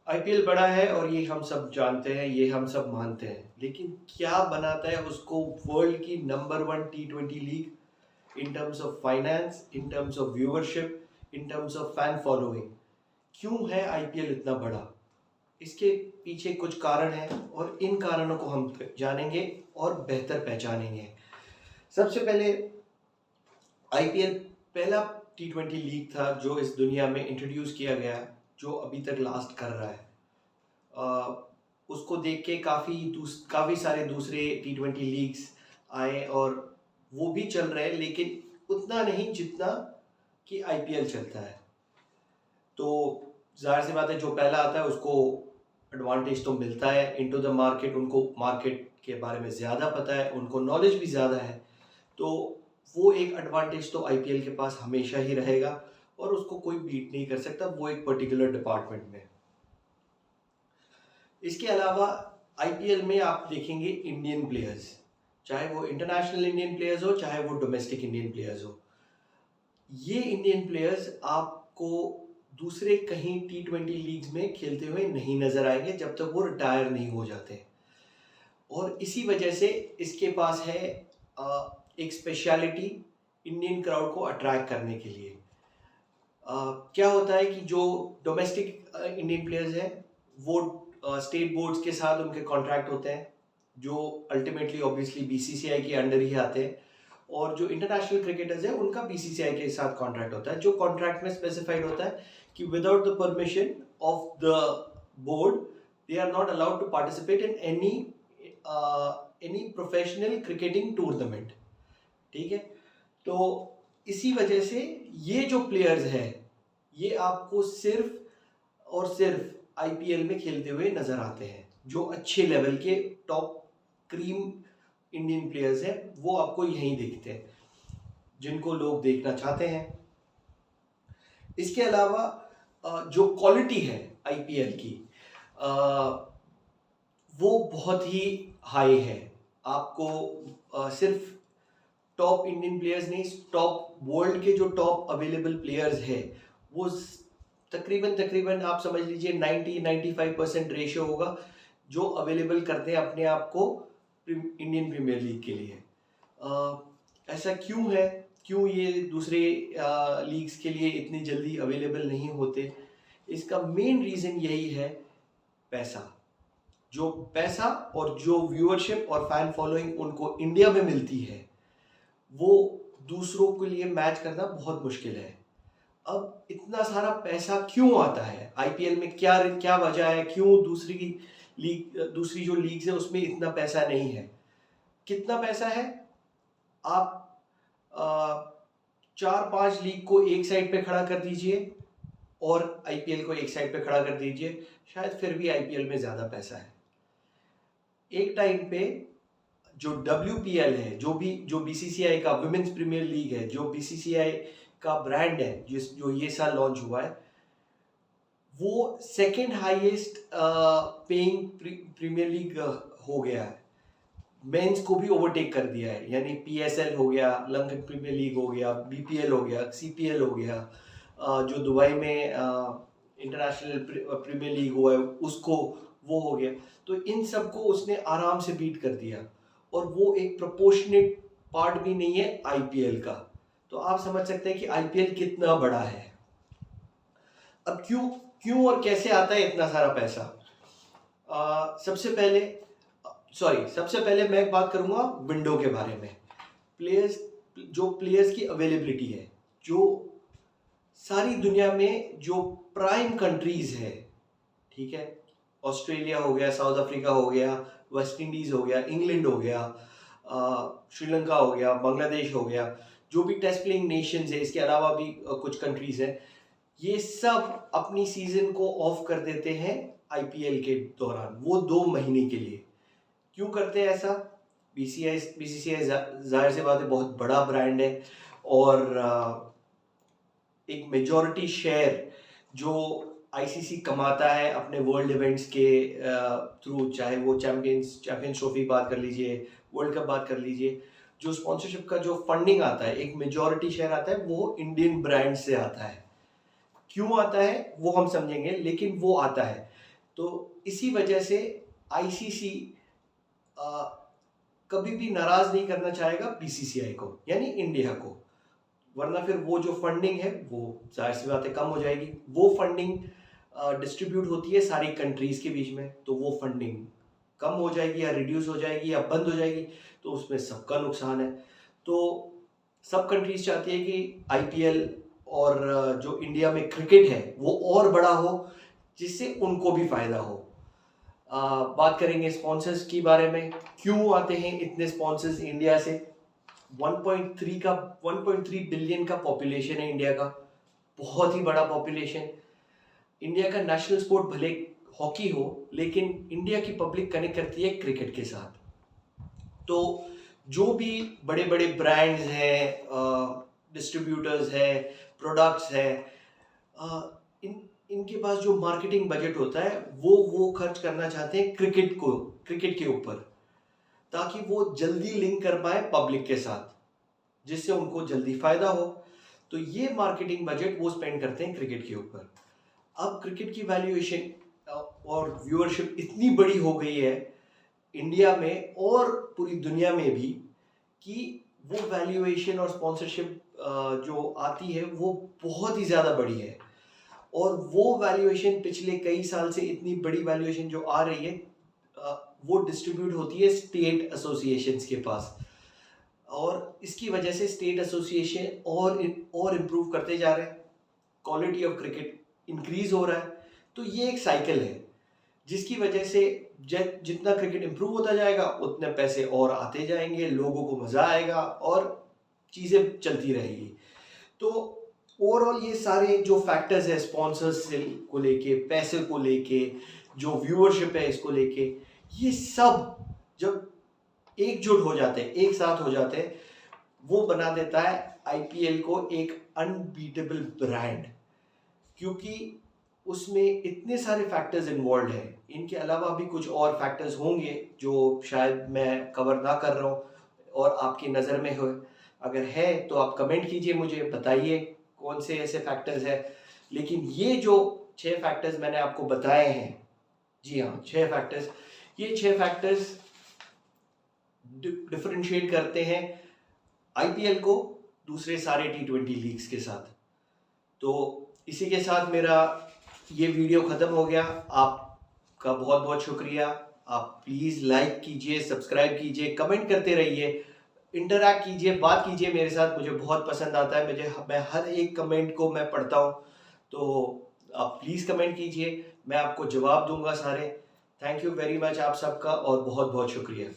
IPL बड़ा है और ये हम सब जानते हैं, ये हम सब मानते हैं। लेकिन क्या बनाता है उसको वर्ल्ड की number one T20 league in terms of finance, in terms of viewership, in terms of fan following? क्यों है आईपीएल इतना बड़ा? इसके पीछे कुछ कारण हैं और इन कारणों को हम जानेंगे और बेहतर पहचानेंगे। सबसे पहले आईपीएल पहला T20 लीग था जो इस दुनिया में इंट्रोड्यूस किया गया, जो अभी तक लास्ट कर रहा है। उसको देख के काफ़ी सारे दूसरे T20 लीग्स आए और वो भी चल रहे हैं, लेकिन उतना नहीं जितना कि आईपीएल चलता है। तो जाहिर सी बात है, जो पहला आता है उसको एडवांटेज तो मिलता है इनटू द मार्केट। उनको मार्केट के बारे में ज़्यादा पता है, उनको नॉलेज भी ज़्यादा है, तो वो एक एडवांटेज तो आईपीएल के पास हमेशा ही रहेगा और उसको कोई बीट नहीं कर सकता वो एक पर्टिकुलर डिपार्टमेंट में। इसके अलावा आईपीएल में आप देखेंगे इंडियन प्लेयर्स, चाहे वो इंटरनेशनल इंडियन प्लेयर्स हो चाहे वो डोमेस्टिक इंडियन प्लेयर्स हो। ये इंडियन प्लेयर्स आपको दूसरे कहीं T20 लीग्स में खेलते हुए नहीं नजर आएंगे जब तक वो रिटायर नहीं हो जाते। और इसी वजह से इसके पास है एक स्पेशलिटी इंडियन क्राउड को अट्रैक्ट करने के लिए। क्या होता है कि जो डोमेस्टिक इंडियन प्लेयर्स हैं वो स्टेट बोर्ड्स के साथ उनके कॉन्ट्रैक्ट होते हैं, जो अल्टीमेटली ऑब्वियसली बीसीसीआई के अंडर ही आते हैं। और जो इंटरनेशनल क्रिकेटर्स हैं उनका बीसीसीआई के साथ कॉन्ट्रैक्ट होता है, जो कॉन्ट्रैक्ट में स्पेसिफाइड होता है कि without the permission of the board they are not allowed to participate in any professional cricketing tournament. ठीक है, तो इसी वजह से ये जो प्लेयर्स हैं ये आपको सिर्फ और सिर्फ आईपीएल में खेलते हुए नजर आते हैं। जो अच्छे लेवल के टॉप क्रीम इंडियन प्लेयर्स हैं वो आपको यहीं दिखते हैं, जिनको लोग देखना चाहते हैं। इसके अलावा जो क्वालिटी है आईपीएल की वो बहुत ही हाई है। आपको सिर्फ टॉप इंडियन प्लेयर्स नहीं, टॉप वर्ल्ड के जो टॉप अवेलेबल प्लेयर्स हैं वो तकरीबन आप समझ लीजिए 90-95% रेशियो होगा जो अवेलेबल करते हैं अपने आप को इंडियन प्रीमियर लीग के लिए। ऐसा क्यों है, क्यों ये दूसरे लीग्स के लिए इतनी जल्दी अवेलेबल नहीं होते? इसका मेन रीज़न यही है, पैसा। जो पैसा और जो व्यूअरशिप और फैन फॉलोइंग उनको इंडिया में मिलती है वो दूसरों के लिए मैच करना बहुत मुश्किल है। अब इतना सारा पैसा क्यों आता है आईपीएल में? क्या क्या वजह है, क्यों दूसरी जो लीग्स है उसमें इतना पैसा नहीं है? कितना पैसा है? आप 4-5 लीग को एक साइड पे खड़ा कर दीजिए और आईपीएल को एक साइड पे खड़ा कर दीजिए, शायद फिर भी आईपीएल में ज़्यादा पैसा है। एक टाइम पे जो WPL है, जो बीसीसीआई का वुमेन्स प्रीमियर लीग है, जो बीसीसीआई का ब्रांड है, जो ये साल लॉन्च हुआ है, वो second highest paying premier league हो गया है। मेंस को भी ओवरटेक कर दिया है, यानी PSL हो गया, लंदन प्रीमियर लीग हो गया, BPL हो गया, CPL हो गया, जो दुबई में इंटरनेशनल प्रीमियर लीग हुआ है उसको, वो हो गया। तो इन सब को उसने आराम से बीट कर दिया और वो एक प्रोपोर्शनेट पार्ट भी नहीं है आईपीएल का। तो आप समझ सकते हैं कि आईपीएल कितना बड़ा है। अब क्यों और कैसे आता है इतना सारा पैसा? सबसे पहले मैं एक बात करूंगा विंडो के बारे में। प्लेयर्स की अवेलेबिलिटी है, जो सारी दुनिया में जो प्राइम कंट्रीज है, ठीक है, ऑस्ट्रेलिया हो गया, साउथ अफ्रीका हो गया, वेस्ट इंडीज हो गया, इंग्लैंड हो गया, श्रीलंका हो गया, बांग्लादेश हो गया, जो भी टेस्ट प्लेइंग नेशंस है, इसके अलावा भी कुछ कंट्रीज हैं, ये सब अपनी सीजन को ऑफ कर देते हैं आईपीएल के दौरान, वो 2 महीने के लिए। क्यों करते हैं ऐसा? बीसीसीआई जाहिर सी बात है बहुत बड़ा ब्रांड है और एक मेजॉरिटी शेयर जो आईसीसी कमाता है अपने वर्ल्ड इवेंट्स के थ्रू, चाहे वो चैंपियंस ट्रॉफी बात कर लीजिए, वर्ल्ड कप बात कर लीजिए, जो स्पॉन्सरशिप का जो फंडिंग आता है, एक मेजॉरिटी शेयर आता है वो इंडियन ब्रांड से आता है। क्यों आता है वो हम समझेंगे, लेकिन वो आता है। तो इसी वजह से आईसीसी कभी भी नाराज नहीं करना चाहेगा बीसीसीआई को, यानी इंडिया को, वरना फिर वो जो फंडिंग है वो जाहिर सी बात है कम हो जाएगी। वो फंडिंग डिस्ट्रीब्यूट होती है सारी कंट्रीज के बीच में, तो वो फंडिंग कम हो जाएगी या रिड्यूस हो जाएगी या बंद हो जाएगी, तो उसमें सबका नुकसान है। तो सब कंट्रीज चाहती है कि आईपीएल और जो इंडिया में क्रिकेट है वो और बड़ा हो, जिससे उनको भी फायदा हो। बात करेंगे स्पॉन्सर्स के बारे में, क्यों आते हैं इतने स्पॉन्सर्स इंडिया से। 1.3 बिलियन का पॉपुलेशन है इंडिया का, बहुत ही बड़ा पॉपुलेशन। इंडिया का नेशनल स्पोर्ट भले हॉकी हो, लेकिन इंडिया की पब्लिक कनेक्ट करती है क्रिकेट के साथ। तो जो भी बड़े बड़े ब्रांड्स हैं, डिस्ट्रीब्यूटर्स हैं, प्रोडक्ट्स हैं, इनके पास जो मार्केटिंग बजट होता है वो खर्च करना चाहते हैं क्रिकेट के ऊपर, ताकि वो जल्दी लिंक कर पाए पब्लिक के साथ, जिससे उनको जल्दी फायदा हो। तो ये मार्केटिंग बजट वो स्पेंड करते हैं क्रिकेट के ऊपर। अब क्रिकेट की वैल्यूएशन और व्यूअरशिप इतनी बड़ी हो गई है इंडिया में और पूरी दुनिया में भी, कि वो वैल्यूएशन और स्पॉन्सरशिप जो आती है वो बहुत ही ज़्यादा बड़ी है। और वो वैल्यूएशन पिछले कई साल से, इतनी बड़ी वैल्यूएशन जो आ रही है, वो डिस्ट्रीब्यूट होती है स्टेट एसोसिएशंस के पास, और इसकी वजह से स्टेट एसोसिएशन और इम्प्रूव करते जा रहे हैं, क्वालिटी ऑफ क्रिकेट इंक्रीज हो रहा है। तो ये एक साइकिल है जिसकी वजह से जितना क्रिकेट इम्प्रूव होता जाएगा उतने पैसे और आते जाएंगे, लोगों को मज़ा आएगा और चीज़ें चलती रहेगी। तो ओवरऑल ये सारे जो फैक्टर्स है, स्पॉन्सर्स को लेके, पैसे को लेके, जो व्यूअरशिप है इसको लेके, ये सब जब एकजुट हो जाते हैं, एक साथ हो जाते हैं, वो बना देता है आईपीएल को एक अनबीटेबल ब्रांड। क्योंकि उसमें इतने सारे फैक्टर्स इन्वॉल्व हैं, इनके अलावा भी कुछ और फैक्टर्स होंगे जो शायद मैं कवर ना कर रहा हूँ और आपकी नज़र में हो। अगर है तो आप कमेंट कीजिए, मुझे बताइए कौन से ऐसे फैक्टर्स हैं। लेकिन ये जो 6 फैक्टर्स मैंने आपको बताए हैं, जी हाँ 6 फैक्टर्स, ये 6 फैक्टर्स डिफरेंशिएट करते हैं आईपीएल को दूसरे सारे T20 लीग्स के साथ। तो इसी के साथ मेरा ये वीडियो ख़त्म हो गया। आपका बहुत बहुत शुक्रिया। आप प्लीज़ लाइक कीजिए, सब्सक्राइब कीजिए, कमेंट करते रहिए, इंटरैक्ट कीजिए, बात कीजिए मेरे साथ, मुझे बहुत पसंद आता है। मैं हर एक कमेंट को मैं पढ़ता हूँ, तो आप प्लीज़ कमेंट कीजिए, मैं आपको जवाब दूंगा सारे। थैंक यू वेरी मच आप सबका और बहुत बहुत शुक्रिया।